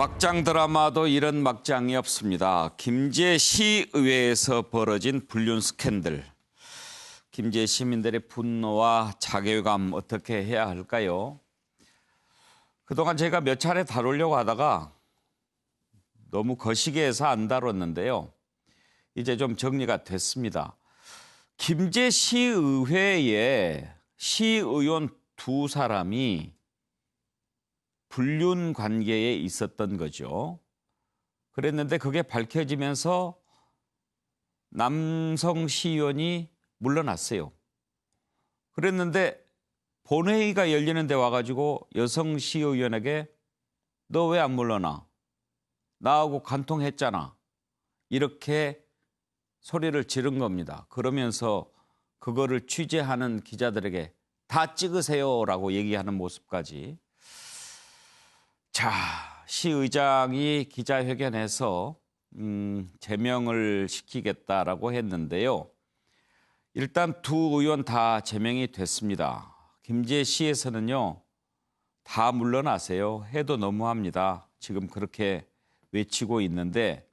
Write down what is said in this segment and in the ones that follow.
막장 드라마도 이런 막장이 없습니다. 김제 시의회에서 벌어진 불륜 스캔들. 김제 시민들의 분노와 자괴감 어떻게 해야 할까요? 그동안 제가 몇 차례 다루려고 하다가 너무 거시기해서 안 다뤘는데요. 이제 좀 정리가 됐습니다. 김제 시의회에 시의원 두 사람이 불륜 관계에 있었던 거죠. 그랬는데 그게 밝혀지면서 남성 시의원이 물러났어요. 그랬는데 본회의가 열리는 데 와가지고 여성 시의원에게 너 왜 안 물러나? 나하고 간통했잖아. 이렇게 소리를 지른 겁니다. 그러면서 그거를 취재하는 기자들에게 다 찍으세요라고 얘기하는 모습까지. 자, 시의장이 기자회견에서 제명을 시키겠다라고 했는데요. 일단 두 의원 다 제명이 됐습니다. 김제시에서는요, 다 물러나세요. 해도 너무합니다. 지금 그렇게 외치고 있는데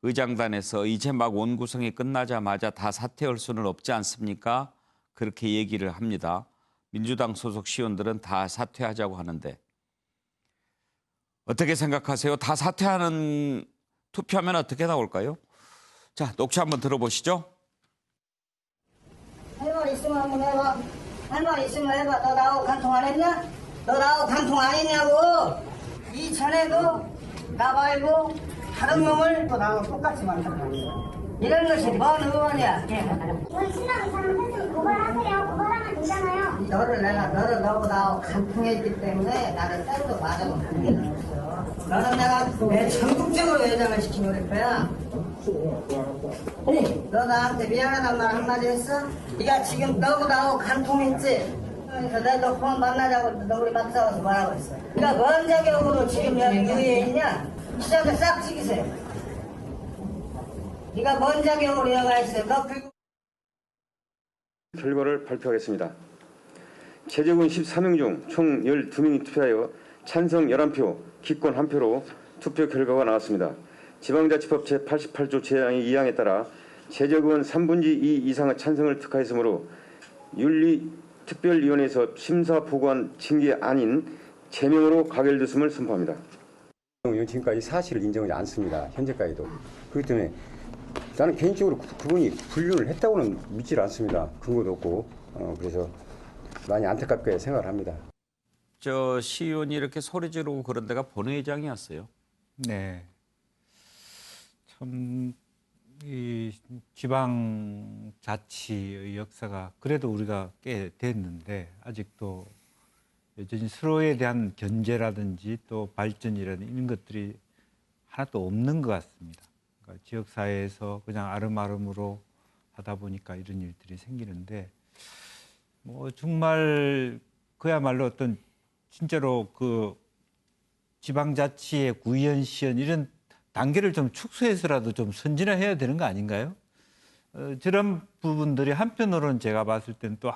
의장단에서 이제 막 원구성이 끝나자마자 다 사퇴할 수는 없지 않습니까? 그렇게 얘기를 합니다. 민주당 소속 시의원들은 다 사퇴하자고 하는데 어떻게 생각하세요? 다 사퇴하는 투표하면 어떻게 나올까요? 자, 녹취 한번 들어보시죠. 할 말 있으면 한번 해봐. 할 말 있으면 해봐. 너 나하고 간통 안 했냐? 너 나하고 간통 안 했냐고. 이전에도 나 말고 다른 놈을 또 나하고 똑같이 만들어. 이런 것이 뭔 의원이야. 저희 신랑 이사람 선생님 고발하세요. 고발하면 되잖아요. 너를 너하고 나하고 간통했기 때문에 나를 때려도 맞아도 관계는 없어. 너는 내가 전국적으로 회장을 시키려고 거야. 너 나한테 미안하단 말 한마디 했어? 네가 지금 너하고 나하고 간통했지? 그래서 내가 너 그만 만나자고 너 우리 막 싸워서 뭐라고 했어? 네가 뭔 자격으로 지금 여기 의회에 있냐? 시작을 싹 찍으세요. 네가 뭔 자격으로 여가 있어? 너 결과를 발표하겠습니다. 제적은 13명 중 총 12명이 투표하여 찬성 11표, 기권 1표로 투표 결과가 나왔습니다. 지방자치법 제88조 제 2항에 따라 제적은 3분의 2 이상의 찬성을 특하였으므로 윤리특별위원회에서 심사 보고한 징계 아닌 제명으로 가결됐음을 선포합니다. 지금까지 사실을 인정하지 않습니다. 현재까지도. 그렇기 때문에 나는 개인적으로 그분이 불륜을 했다고는 믿질 않습니다. 근거도 없고. 그래서 많이 안타깝게 생각을 합니다. 저 시의원이 이렇게 소리 지르고 그런 데가 본회의장이었어요. 네. 참, 이 지방자치의 역사가 그래도 우리가 꽤 됐는데 아직도 여전히 서로에 대한 견제라든지 또 발전이라든지 이런 것들이 하나도 없는 것 같습니다. 그러니까 지역사회에서 그냥 아름아름으로 하다 보니까 이런 일들이 생기는데 뭐 정말 그야말로 어떤 진짜로 그 지방자치의 구의원, 시의원 이런 단계를 좀 축소해서라도 좀 선진화해야 되는 거 아닌가요? 저런 부분들이 한편으로는 제가 봤을 때는 또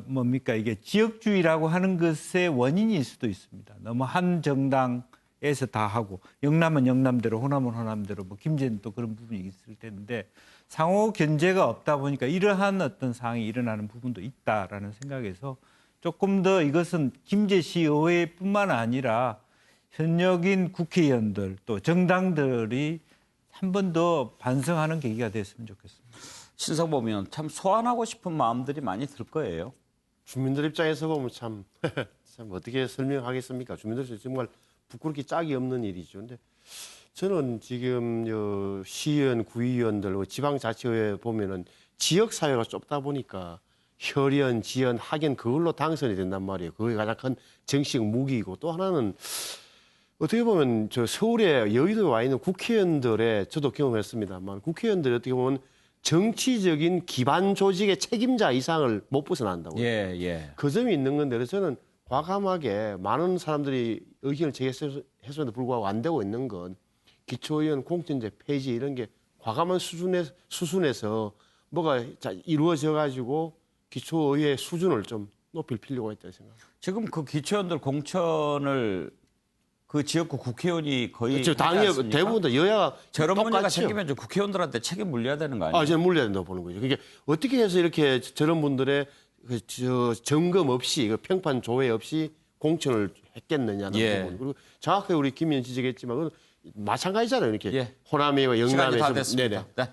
뭡니까 이게 지역주의라고 하는 것의 원인일 수도 있습니다. 너무 한 정당에서 다 하고 영남은 영남대로 호남은 호남대로 뭐 김제는 또 그런 부분이 있을 텐데 상호 견제가 없다 보니까 이러한 어떤 상황이 일어나는 부분도 있다라는 생각에서 조금 더 이것은 김제시의회뿐만 아니라 현역인 국회의원들 또 정당들이 한 번 더 반성하는 계기가 됐으면 좋겠습니다. 신성범 의원 참 소환하고 싶은 마음들이 많이 들 거예요. 주민들 입장에서 보면 참 어떻게 설명하겠습니까? 주민들 정말 부끄럽기 짝이 없는 일이죠. 근데 저는 지금 시의원, 구의원들, 지방자치의회 보면은 지역사회가 좁다 보니까 혈연, 지연, 학연 그걸로 당선이 된단 말이에요. 그게 가장 큰 정치적 무기이고 또 하나는 어떻게 보면 저 서울에 여의도에 와 있는 국회의원들의 저도 경험했습니다만 국회의원들이 어떻게 보면 정치적인 기반 조직의 책임자 이상을 못 벗어난다고. 예. 그 점이 있는 건데 그래서 저는 과감하게 많은 사람들이 의견을 제기했음에도 불구하고 안 되고 있는 건 기초의원 공천제 폐지 이런 게 과감한 수순에서 뭐가 이루어져 가지고 기초의회 수준을 좀 높일 필요가 있다고 생각합니다. 지금 그 기초의원들 공천을 그 지역구 국회의원이 거의 지금 당이 하지 않습니까? 대부분 다 여야가 저런 문제가 똑같이요. 생기면 좀 국회의원들한테 책임 물려야 되는 거 아니에요? 저는 물려야 된다고 보는 거죠. 그게 어떻게 해서 이렇게 저런 분들의 점검 없이 평판 조회 없이 공천을 했겠느냐는 예. 부분. 그리고 정확하게 우리 김 의원 지적했지만 그건 마찬가지잖아요. 이렇게 예. 호남이와 시간이 다 영남에서 됐습니다. 네네. 네.